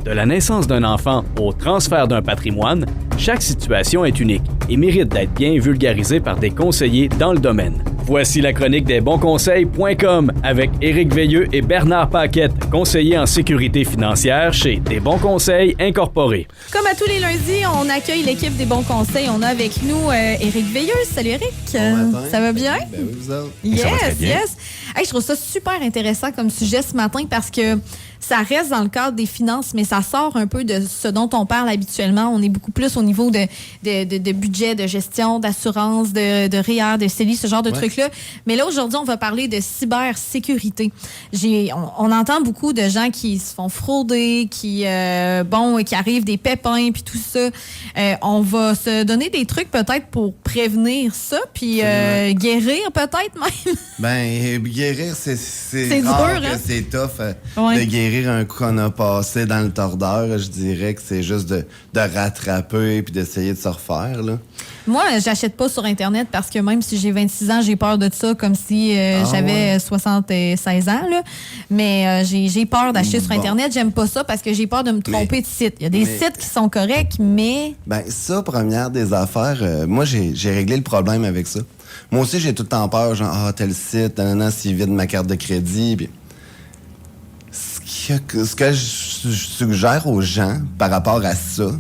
De la naissance d'un enfant au transfert d'un patrimoine, chaque situation est unique et mérite d'être bien vulgarisée par des conseillers dans le domaine. Voici la chronique des bonsconseils.com avec Éric Veilleux et Bernard Paquette, conseillers en sécurité financière chez Des Bons Conseils Incorporés. Comme à tous les lundis, on accueille l'équipe des Bons Conseils. On a avec nous Éric Veilleux. Salut Éric. Bon matin. Ça va bien? Ben oui, vous autres. Yes, Ça va très bien. yes. Hey, je trouve ça super intéressant comme sujet ce matin parce que ça reste dans le cadre des finances, mais ça sort un peu de ce dont on parle habituellement. On est beaucoup plus au niveau de budget, de gestion, d'assurance, de REER, de CELI, ce genre de trucs-là. Mais là, aujourd'hui, on va parler de cybersécurité. On entend beaucoup de gens qui se font frauder, qui arrivent des pépins, puis tout ça. On va se donner des trucs peut-être pour prévenir ça, puis guérir peut-être même. Ben, guérir, c'est dur, rare hein? que c'est tough Ouais. de guérir un coup qu'on a passé dans le tordeur. Je dirais que c'est juste de rattraper puis d'essayer de se refaire, là. Moi, j'achète pas sur Internet parce que même si j'ai 26 ans, j'ai peur de ça comme si j'avais 76 ans. Là. Mais j'ai peur d'acheter sur Bon. Internet. J'aime pas ça parce que j'ai peur de me tromper de site. Il y a des sites qui sont corrects, mais... Ben, ça, première des affaires, moi, j'ai réglé le problème avec ça. Moi aussi, j'ai tout le temps peur, genre, tel site, s'il vide ma carte de crédit, puis... Ce que je suggère aux gens par rapport à ça,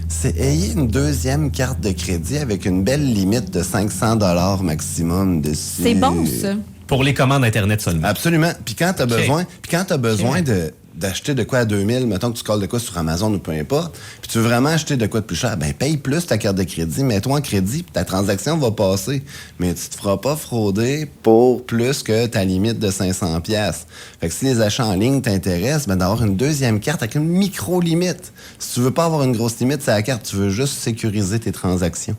c'est ayez une deuxième carte de crédit avec une belle limite de 500 $ maximum dessus. C'est bon, ça. Pour les commandes Internet seulement. Absolument. Puis quand t'as besoin d'acheter de quoi à 2000, mettons que tu colles de quoi sur Amazon ou peu importe, puis tu veux vraiment acheter de quoi de plus cher, ben paye plus ta carte de crédit, mets-toi en crédit, puis ta transaction va passer. Mais tu te feras pas frauder pour plus que ta limite de 500 pièces. Fait que si les achats en ligne t'intéressent, ben d'avoir une deuxième carte avec une micro-limite. Si tu veux pas avoir une grosse limite, c'est la carte, tu veux juste sécuriser tes transactions.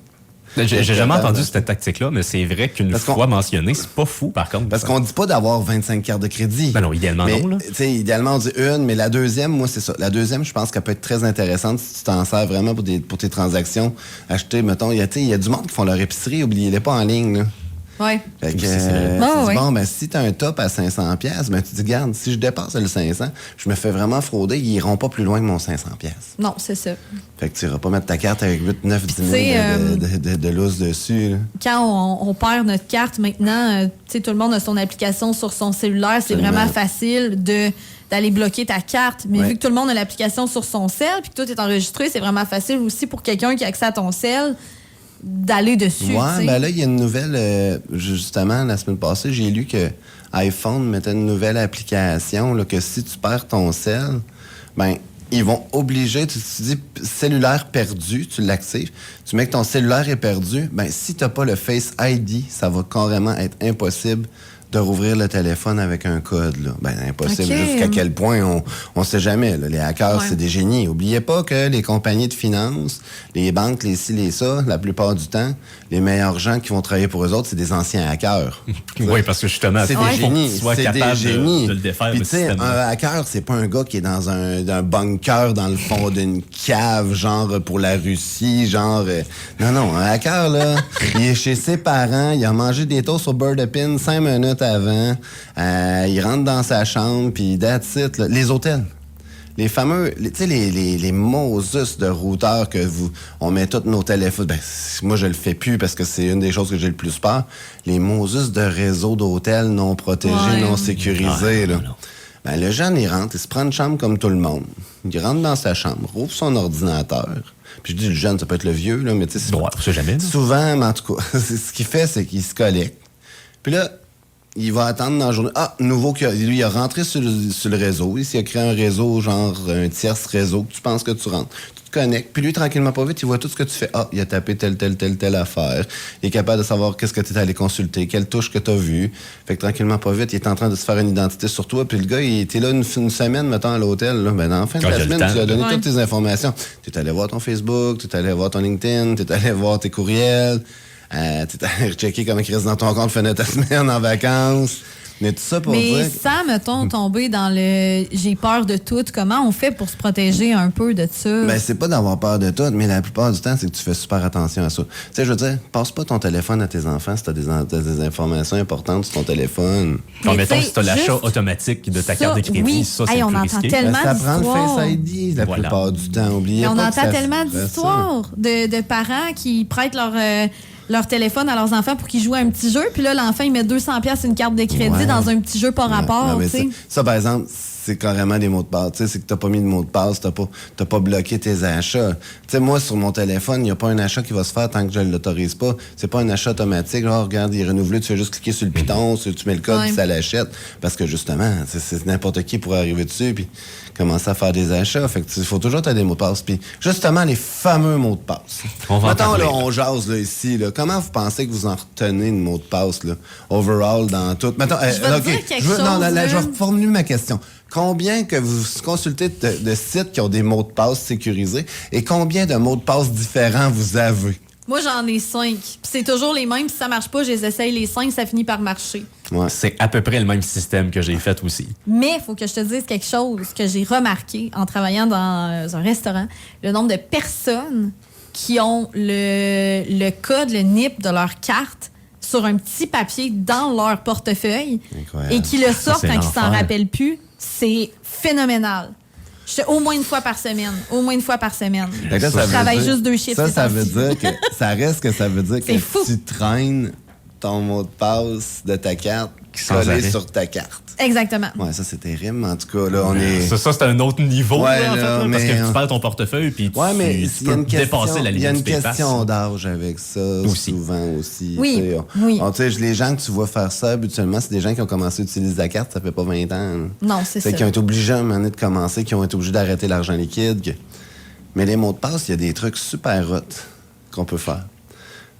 J'ai jamais entendu cette tactique-là, mais c'est vrai qu'une Parce fois mentionnée, c'est pas fou, par contre. Parce qu'on dit pas d'avoir 25 cartes de crédit. Ben non, idéalement mais, non, là. tu sais, idéalement, on dit une, mais la deuxième, moi, c'est ça. La deuxième, je pense qu'elle peut être très intéressante si tu t'en sers vraiment pour tes transactions. Acheter, mettons, il y a du monde qui font leur épicerie, oubliez-les pas en ligne, là. Ouais. Fait que, Oui, c'est vrai. Ah, ouais. bon, ben, si t'as un top à 500 pièces, ben, tu dis, garde, si je dépasse le 500, je me fais vraiment frauder, ils iront pas plus loin que mon 500 pièces. Non, c'est ça. Fait que tu iras pas mettre ta carte avec 8, 9, 10 000 Tu sais, de loose dessus, là. Quand on perd notre carte maintenant, tu sais, tout le monde a son application sur son cellulaire. C'est Absolument. vraiment facile d'aller bloquer ta carte. Mais Ouais. vu que tout le monde a l'application sur son cell puis que tout est enregistré, c'est vraiment facile aussi pour quelqu'un qui a accès à ton cell d'aller dessus. tu Ouais, sais. ben là, il y a une nouvelle... justement, la semaine passée, j'ai lu que iPhone mettait une nouvelle application, là, que si tu perds ton cell, ben ils vont obliger... Tu dis cellulaire perdu, tu l'actives. Tu mets que ton cellulaire est perdu, ben si tu n'as pas le Face ID, ça va carrément être impossible de rouvrir le téléphone avec un code, là. Ben, impossible. OK. Jusqu'à quel point, on sait jamais, là. Les hackers, Ouais. c'est des génies. Oubliez pas que les compagnies de finances, les banques, les ci, les ça, la plupart du temps, les meilleurs gens qui vont travailler pour eux autres, c'est des anciens hackers. Oui, parce que justement, C'est faut des que génies. tu sois C'est des capable génies. de le défaire, Puis le tu sais, système. un hacker, c'est pas un gars qui est dans un bunker dans le fond d'une cave, genre pour la Russie, genre... Non, un hacker, là, il est chez ses parents, il a mangé des toasts au beurre de pin 5 minutes avant, il rentre dans sa chambre, puis that's it, là. Les hôtels. Les fameux, tu sais, les Moses de routeurs que on met tous nos téléphones. Ben, moi, je le fais plus parce que c'est une des choses que j'ai le plus peur. Les Moses de réseaux d'hôtels non protégés, Ouais. non sécurisés, là. non. Ben, le jeune, il rentre, il se prend une chambre comme tout le monde. Il rentre dans sa chambre, rouvre son ordinateur. Puis je dis le jeune, ça peut être le vieux, là, mais tu sais, Ouais, on sait jamais, là. souvent, mais en tout cas, ce qu'il fait, c'est qu'il se collecte. Puis là, il va attendre dans la journée. Ah, nouveau que lui, il a rentré sur le réseau. Ici, il a créé un réseau, genre un tierce réseau, que tu penses que tu rentres. Tu te connectes. Puis lui, tranquillement, pas vite, il voit tout ce que tu fais. Ah, il a tapé telle affaire. Il est capable de savoir qu'est-ce que tu es allé consulter, quelle touche que tu as vue. Fait que tranquillement, pas vite, il est en train de se faire une identité sur toi. Puis le gars, il était là une semaine, mettons, à l'hôtel. Là. Ben, dans la fin de Quand la il a le semaine, temps. tu lui as donné Ouais. toutes tes informations. Tu es allé voir ton Facebook, tu es allé voir ton LinkedIn, tu es allé voir tes courriels. Tu es allé checker comment il reste dans ton compte, finir ta semaine en vacances. Mais tout ça pour Mais dire... sans, mettons, tomber dans le j'ai peur de tout, comment on fait pour se protéger un peu de ça? Ben, c'est pas d'avoir peur de tout, mais la plupart du temps, c'est que tu fais super attention à ça. Tu sais, je veux dire, passe pas ton téléphone à tes enfants si t'as des informations importantes sur ton téléphone. Bon, Mais mettons, t'sais, si t'as l'achat juste automatique de ta ça, carte de crédit, oui. ça, c'est Hey, le on plus entend risqué. tellement Ça prend le d'histoires. Face ID la Voilà. plupart du temps. Oubliez Mais on pas que entend ça tellement ferait ça. d'histoires de parents qui prêtent leur téléphone à leurs enfants pour qu'ils jouent à un petit jeu, puis là, l'enfant, il met 200$ sur une carte de crédit Ouais. dans un petit jeu par rapport, Non, mais tu sais. ça, par exemple, c'est carrément des mots de passe. Tu sais, c'est que t'as pas mis de mot de passe, t'as pas bloqué tes achats. Tu sais, moi, sur mon téléphone, il n'y a pas un achat qui va se faire tant que je ne l'autorise pas. C'est pas un achat automatique. Genre, regarde, il est renouvelé, tu fais juste cliquer sur le piton, tu mets le code, Ouais. puis ça l'achète. Parce que justement, c'est n'importe qui pourrait arriver dessus, puis commencer à faire des achats. Fait que il faut toujours t'as des mots de passe. Puis justement, les fameux mots de passe. On va en Mettons, parler. là, on jase là, ici. Là. Comment vous pensez que vous en retenez de mots de passe, là? Overall, dans tout. Mettons, Je vais te dire quelque chose, non, là, là. je vais reformuler ma question. Combien que vous consultez de sites qui ont des mots de passe sécurisés et combien de mots de passe différents vous avez? Moi, j'en ai 5. Puis c'est toujours les mêmes. Si ça marche pas, je les essaye les 5, ça finit par marcher. Ouais. C'est à peu près le même système que j'ai fait aussi. Mais il faut que je te dise quelque chose que j'ai remarqué en travaillant dans un restaurant. Le nombre de personnes qui ont le code, le NIP de leur carte sur un petit papier dans leur portefeuille Incroyable. et qui le sortent c'est quand ils s'en l'enfer. rappellent plus, c'est phénoménal. Je fais au moins une fois par semaine. Au moins une fois par semaine. Fait que là, Je ça veut travaille dire- juste 2 chiffres. Ça ces veut temps-ci. dire que ça reste que ça veut dire que C'est fou. tu traînes ton mot de passe de ta carte Sans collé arrêt. sur ta carte. Exactement. Ouais, ça c'est terrible. En tout cas, là, on est. Ça, c'est un autre niveau, Ouais, là, en fait, là, là, parce mais- que tu perds ton portefeuille puis Ouais, mais tu il y a peux une question, dépasser la il y a limite une du PayPass. question d'âge avec ça, Aussi. souvent aussi. Oui, tu sais. oui. Tu sais, les gens que tu vois faire ça habituellement, c'est des gens qui ont commencé à utiliser la carte, ça fait pas 20 ans. là. Non, c'est ça. Qui ont été obligés à un moment donné de commencer, qui ont été obligés d'arrêter l'argent liquide. Mais les mots de passe, il y a des trucs super hot qu'on peut faire.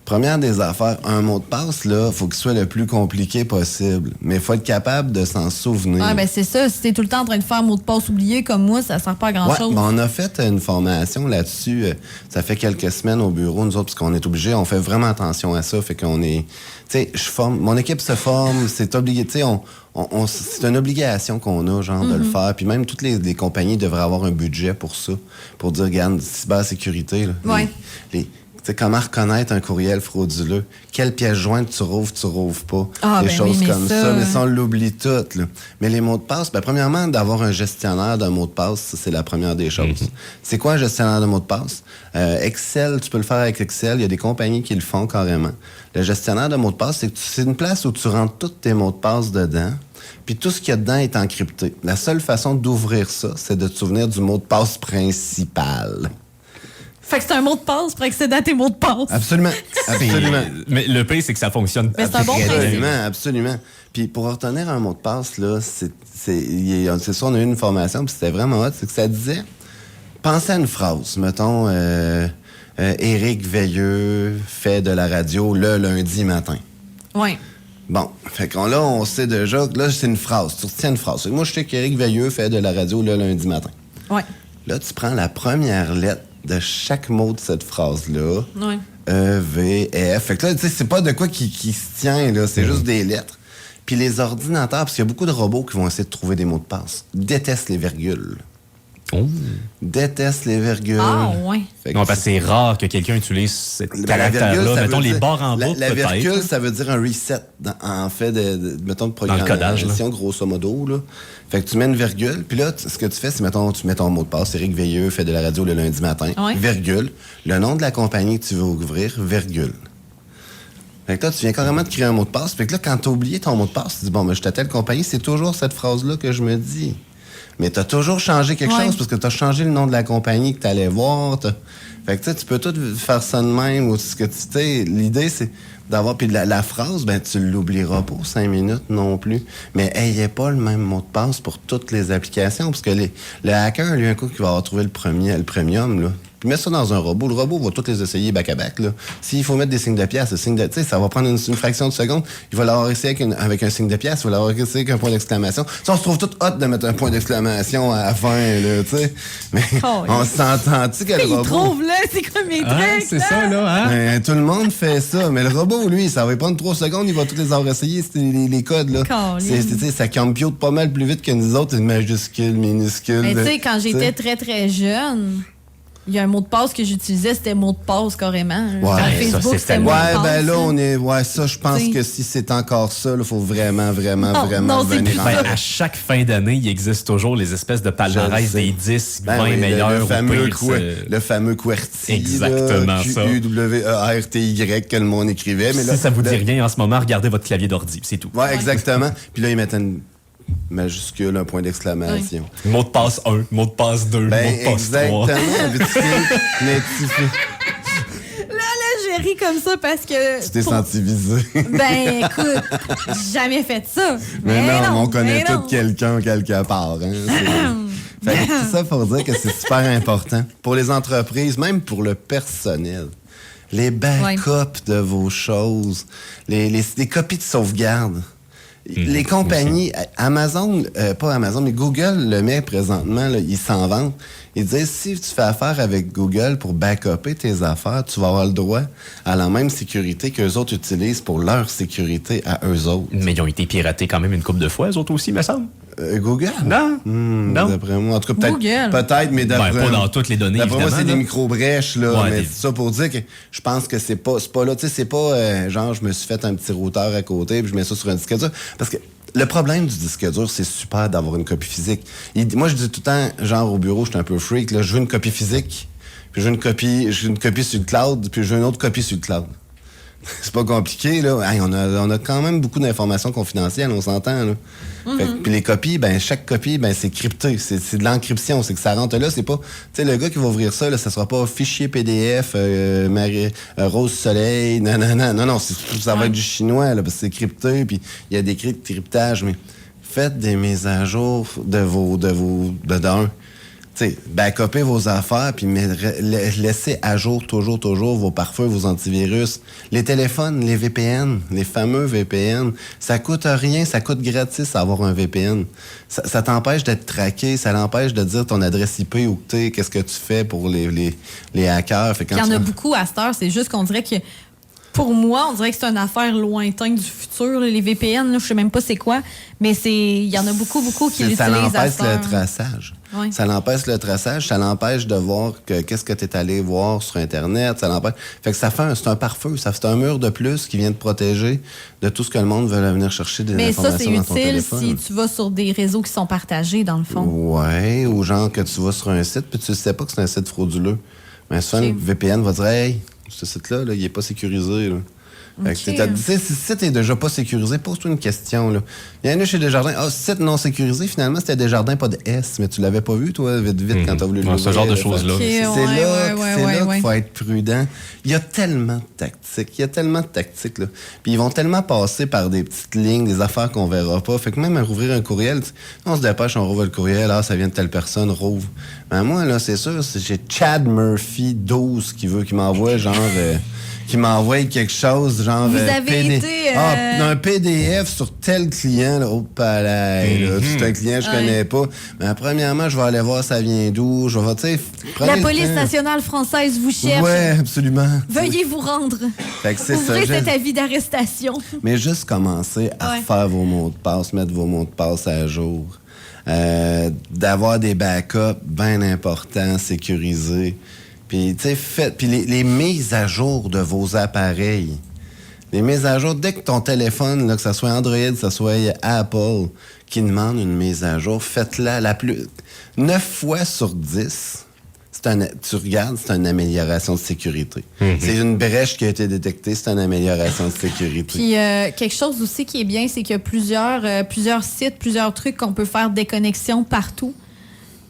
Première des affaires, un mot de passe, là, faut qu'il soit le plus compliqué possible. Mais il faut être capable de s'en souvenir. Ouais, ben c'est ça. Si t'es tout le temps en train de faire mot de passe oublié comme moi, ça sert pas à Ouais, grand-chose. ben on a fait une formation là-dessus. Ça fait quelques semaines au bureau, nous autres, parce qu'on est obligés, on fait vraiment attention à ça. Fait qu'on est. Tu sais, mon équipe se forme, c'est obligé. Tu sais, c'est une obligation qu'on a, genre, de le faire. Puis même toutes les compagnies devraient avoir un budget pour ça. Pour dire, regarde, cybersécurité, là. Ouais. Tu sais, comment reconnaître un courriel frauduleux? Quelle pièce jointe tu rouvres pas? Ah, Des ben choses oui, mais comme ça, ça. Mais ça, on l'oublie tout. Là. Mais les mots de passe, ben, premièrement, d'avoir un gestionnaire d'un mot de passe, ça, c'est la première des choses. C'est quoi un gestionnaire de mot de passe? Excel, tu peux le faire avec Excel. Il y a des compagnies qui le font carrément. Le gestionnaire de mots de passe, c'est une place où tu rentres tous tes mots de passe dedans. Puis tout ce qu'il y a dedans est encrypté. La seule façon d'ouvrir ça, c'est de te souvenir du mot de passe principal. Fait que c'est un mot de passe pour accéder à tes mots de passe. Absolument. Absolument. Mais le pire, c'est que ça fonctionne. Mais c'est un bon principe. Absolument, absolument. Puis pour retenir un mot de passe, là, c'est ça, on a eu une formation, puis c'était vraiment hot, c'est que ça disait, pensez à une phrase, mettons, Éric Veilleux fait de la radio le lundi matin. Ouais. Bon, fait qu'on là, on sait déjà que là, c'est une phrase, tu retiens une phrase. Fait que moi, je sais qu'Éric Veilleux fait de la radio le lundi matin. Ouais. Là, tu prends la première lettre de chaque mot de cette phrase-là. Ouais. E, V, F. Fait que là, tu sais, c'est pas de quoi qui se tient, là. C'est juste des lettres. Puis les ordinateurs, parce qu'il y a beaucoup de robots qui vont essayer de trouver des mots de passe, détestent les virgules. Oh. Détestent les virgules. Ah, ouais. Fait que Non, parce que c'est rare que quelqu'un utilise ce ben, la caractère-là. virgule, ça Mettons veut les dire- barres en bas, La peut-être. virgule, ça veut dire un reset, en fait, mettons, de Dans le codage, programmation, grosso modo. Là. Fait que tu mets une virgule, puis là, ce que tu fais, c'est, mettons, tu mets ton mot de passe, Éric Veilleux fait de la radio le lundi matin, Ouais. virgule, le nom de la compagnie que tu veux ouvrir, virgule. Fait que là, tu viens carrément de créer un mot de passe. Fait que là, quand tu as oublié ton mot de passe, tu dis, bon, ben, je suis à telle compagnie, c'est toujours cette phrase-là que je me dis. Mais tu as toujours changé quelque Ouais. chose parce que tu as changé le nom de la compagnie que tu allais voir. Fait que tu peux tout faire ça de même. Ou ce que tu sais, l'idée, c'est d'avoir. Puis la phrase, ben, tu l'oublieras pas 5 minutes non plus. Mais ayez pas le même mot de passe pour toutes les applications. Parce que le hacker, lui, un coup, qui va avoir trouvé le premium, là. il met ça dans un robot. Le robot va tous les essayer back-à-back. Là. S'il faut mettre des signes de pièce, ça va prendre une fraction de seconde. Il va l'avoir essayé avec un signe de pièce, il va l'avoir essayé avec un point d'exclamation. Ça, on se trouve tout hot de mettre un point d'exclamation à la fin, là, tu sais. Mais on s'entend-tu que le robot... Il trouve, là, c'est comme mes trucs, c'est ça, là, hein? Ben, tout le monde fait ça. Mais le robot, lui, ça va prendre 3 secondes, il va tous les avoir essayés, les codes, là. Ça compute pas mal plus vite que nous autres, une majuscule, minuscule. Mais tu sais, quand j'étais très, très jeune, il y a un mot de passe que j'utilisais, c'était mot de passe carrément. Ouais, sur Facebook, c'était mot de passe. Ben là, on est. Ouais, ça, je pense que si c'est encore ça, il faut vraiment venir en à chaque fin d'année, il existe toujours les espèces de palmarès des 10, 20 meilleurs le fameux QWERTY. Exactement, ça. QWERTY que le monde écrivait. Mais là, si ça vous dit rien en ce moment, regardez votre clavier d'ordi, c'est tout. Ouais, exactement. Puis là, ils mettent une majuscule, un point d'exclamation. Oui. Mot de passe 1, mot de passe 2, mot de passe 3. Exactement. Là, j'ai ri comme ça parce que... Tu t'es senti visé. Ben, écoute, j'ai jamais fait ça. Mais non, on connaît tout quelqu'un quelque part. Hein? C'est ça pour dire que c'est super important. Pour les entreprises, même pour le personnel. Les backups de vos choses, les copies de sauvegarde. Les compagnies, Amazon, pas Amazon, mais Google le met présentement, là, ils s'en vantent. Ils disent, si tu fais affaire avec Google pour backuper tes affaires, tu vas avoir le droit à la même sécurité qu'eux autres utilisent pour leur sécurité à eux autres. Mais ils ont été piratés quand même une couple de fois, eux autres aussi, me semble. Google? Non. Non. D'après moi. En tout cas, peut-être, mais d'après pas dans toutes les données, d'après moi, c'est des micro-brèches, là. Ouais, mais c'est ça pour dire que je pense que c'est pas là. Tu sais, c'est pas genre, je me suis fait un petit routeur à côté puis je mets ça sur un disque dur. Parce que le problème du disque dur, c'est super d'avoir une copie physique. Moi, je dis tout le temps, genre, au bureau, je suis un peu freak, là. Je veux une copie physique, puis je veux une copie sur le cloud, puis je veux une autre copie sur le cloud. C'est pas compliqué, là. Hey, on a quand même beaucoup d'informations confidentielles, on s'entend, là. Puis les copies, chaque copie, c'est crypté. C'est de l'encryption. C'est que ça rentre là, c'est pas... Tu sais, le gars qui va ouvrir ça, là, ça sera pas fichier PDF, Rose Soleil, non, ça va être du chinois, là, parce que c'est crypté, puis il y a des cryptages, mais faites des mises à jour d'un. Tu sais, backupez vos affaires, puis laissez à jour toujours vos pare-feux, vos antivirus. Les téléphones, les VPN, les fameux VPN, ça coûte rien, ça coûte gratis avoir un VPN. Ça t'empêche d'être traqué, ça l'empêche de dire ton adresse IP où t'es, qu'est-ce que tu fais pour les hackers. Il y en a beaucoup à cette heure, c'est juste qu'on dirait que pour moi, on dirait que c'est une affaire lointaine du futur. Là, les VPN, là, je sais même pas c'est quoi, mais il y en a beaucoup qui l'utilisent. Ça l'empêche le traçage. Oui. Ça l'empêche le traçage, ça l'empêche de voir qu'est-ce que tu es allé voir sur Internet. Ça l'empêche. Fait que c'est un pare-feu, c'est un mur de plus qui vient te protéger de tout ce que le monde veut venir chercher des informations dans ton téléphone. Mais ça, c'est utile si tu vas sur des réseaux qui sont partagés, dans le fond. Ouais, ou genre que tu vas sur un site puis tu sais pas que c'est un site frauduleux. Mais souvent, le VPN va dire « Hey, ce site-là, là, il est pas sécurisé. » Si ce site est déjà pas sécurisé, pose-toi une question. Là. Il y en a chez Desjardins. Ah, site non sécurisé, finalement, c'était Desjardins, pas de S, mais tu l'avais pas vu, toi, vite, quand t'as voulu le ce genre de choses-là. C'est là qu'il faut être prudent. Il y a tellement de tactiques. Là. Puis ils vont tellement passer par des petites lignes, des affaires qu'on verra pas. Fait que même à rouvrir un courriel, on se dépêche, on rouvre le courriel, ça vient de telle personne, rouvre. Mais moi, là, c'est sûr, j'ai Chad Murphy 12 qui m'envoie genre... qui m'envoie quelque chose, genre... Vous avez été... un PDF sur tel client, là, c'est un client que je connais pas. Mais premièrement, je vais aller voir ça vient d'où. Je vais, tu sais... La police nationale française vous cherche. Ouais, absolument. Veuillez vous rendre. Fait que c'est ouvrez cet avis d'arrestation. Mais juste commencer à faire vos mots de passe, mettre vos mots de passe à jour. D'avoir des backups bien importants, sécurisés. Puis, tu sais, puis les mises à jour de vos appareils. Les mises à jour, dès que ton téléphone, là, que ce soit Android, que ce soit Apple, qui demande une mise à jour, faites-la 9 fois sur 10. Tu regardes, c'est une amélioration de sécurité. C'est une brèche qui a été détectée, c'est une amélioration de sécurité. Puis, quelque chose aussi qui est bien, c'est qu'il y a plusieurs sites, plusieurs trucs qu'on peut faire déconnexion partout.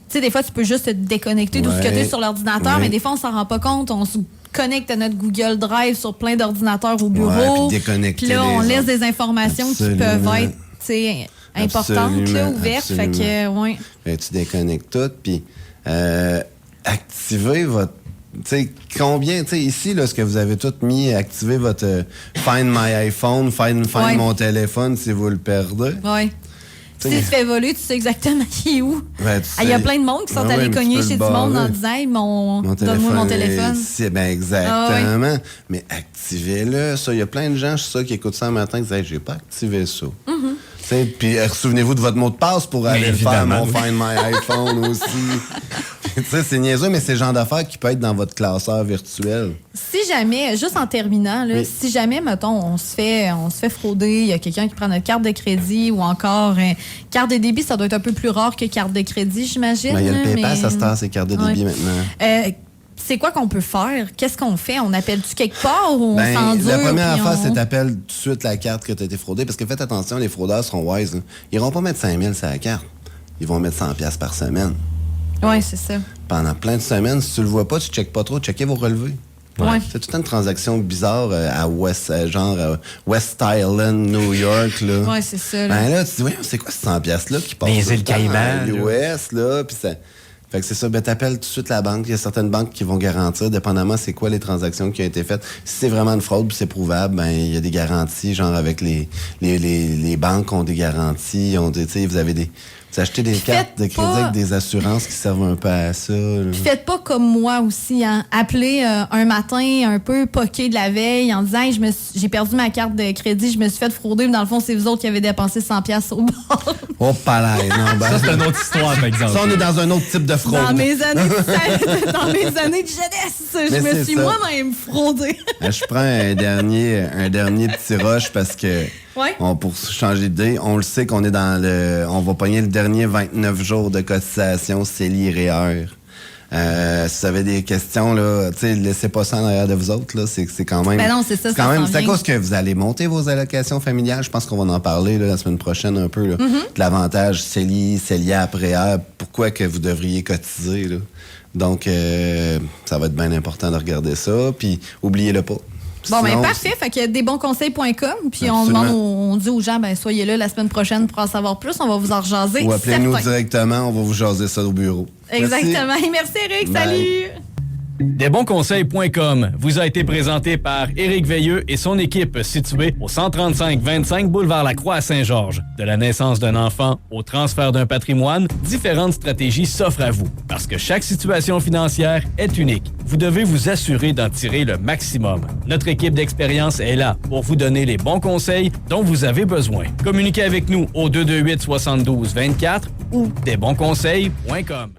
Tu sais, des fois, tu peux juste te déconnecter de ce que tu es sur l'ordinateur, mais des fois, on s'en rend pas compte. On se connecte à notre Google Drive sur plein d'ordinateurs au bureau. Puis là, on laisse des informations qui peuvent être, tu sais, importantes, là, ouvertes. Fait que, tu déconnectes tout, puis activez sais, combien, tu sais, ici, là, ce que vous avez tout mis, activer votre Find My iPhone, Find Ouais. mon téléphone si vous le perdez. Oui. Si tu te fais voler, tu sais exactement qui est où. Ben, Il y a plein de monde qui sont allés cogner chez du monde en disant hey, donne-moi mon téléphone. Ben exactement. Mais activez-le. Ça, il y a plein de gens, je sais ça, qui écoutent ça un matin qui disent hey, j'ai pas activé ça. Puis souvenez-vous de votre mot de passe pour aller le faire, mon Find My iPhone aussi. Tu sais, c'est niaiseux, mais c'est le genre d'affaires qui peut être dans votre classeur virtuel. Si jamais, juste en terminant, là, si jamais, mettons, on se fait frauder, il y a quelqu'un qui prend notre carte de crédit ou encore carte de débit, ça doit être un peu plus rare que carte de crédit, j'imagine. Ben, il y a le là, PayPal, mais... ça se tasse, c'est carte de débit maintenant. C'est quoi qu'on peut faire? Qu'est-ce qu'on fait? On appelle-tu quelque part ou on s'endure? La première affaire, on... c'est t'appelles tout de suite la carte que tu as été fraudée. Parce que faites attention, les fraudeurs seront wise. Là. Ils iront pas mettre 5 000 sur la carte. Ils vont mettre 100 $, par semaine. Oui, c'est ça. Pendant plein de semaines, si tu le vois pas, tu checkes pas trop, checkez vos relevés. Ouais. C'est toute une transaction bizarre à West Island, New York. Là. Oui, c'est ça. Là. Ben là, tu te dis, oui, c'est quoi ces 100 $-là qui passent Les îles Caïmans, US, là, puis ça... Fait que c'est ça, ben t'appelles tout de suite la banque. Il y a certaines banques qui vont garantir, dépendamment c'est quoi les transactions qui ont été faites. Si c'est vraiment une fraude puis c'est prouvable, ben il y a des garanties, genre avec les banques ont des garanties, tu sais, vous avez vous achetez des cartes de crédit avec des assurances qui servent un peu à ça. Là. Puis faites pas comme moi aussi, hein. Appelez un matin un peu poqué de la veille en disant hey, j'ai perdu ma carte de crédit, je me suis fait frauder, mais dans le fond, c'est vous autres qui avez dépensé 100 $ au bord. Oh, pas là, non, ben... Ça, c'est une autre histoire, par exemple. Ça, on est dans un autre type de fraude. Dans mes années de jeunesse, je me suis moi-même fraudée. Je prends un dernier petit rush parce que Ouais. pour changer d'idée, on le sait qu'on est on va pogner le dernier 29 jours de cotisation CELI-REER. Si vous avez des questions, là, laissez pas ça en arrière de vous autres. Là, c'est quand même. Ben non, c'est ça. C'est quand même. C'est à cause que vous allez monter vos allocations familiales. Je pense qu'on va en parler là, la semaine prochaine un peu. Là, de l'avantage CELI, CELIAP-REER. Pourquoi que vous devriez cotiser. Là. Donc, ça va être bien important de regarder ça. Puis, oubliez-le pas. Bon, Sinon, parfait. Fait que desbonsconseils.com. Puis on dit aux gens, soyez là la semaine prochaine pour en savoir plus. On va vous en rejaser. Ou appelez-nous directement. On va vous jaser ça au bureau. Exactement. Merci Eric. Bye. Salut. Desbonsconseils.com vous a été présenté par Éric Veilleux et son équipe située au 135-25 boulevard Lacroix à Saint-Georges. De la naissance d'un enfant au transfert d'un patrimoine, différentes stratégies s'offrent à vous. Parce que chaque situation financière est unique. Vous devez vous assurer d'en tirer le maximum. Notre équipe d'expérience est là pour vous donner les bons conseils dont vous avez besoin. Communiquez avec nous au 228-72-24 ou desbonsconseils.com.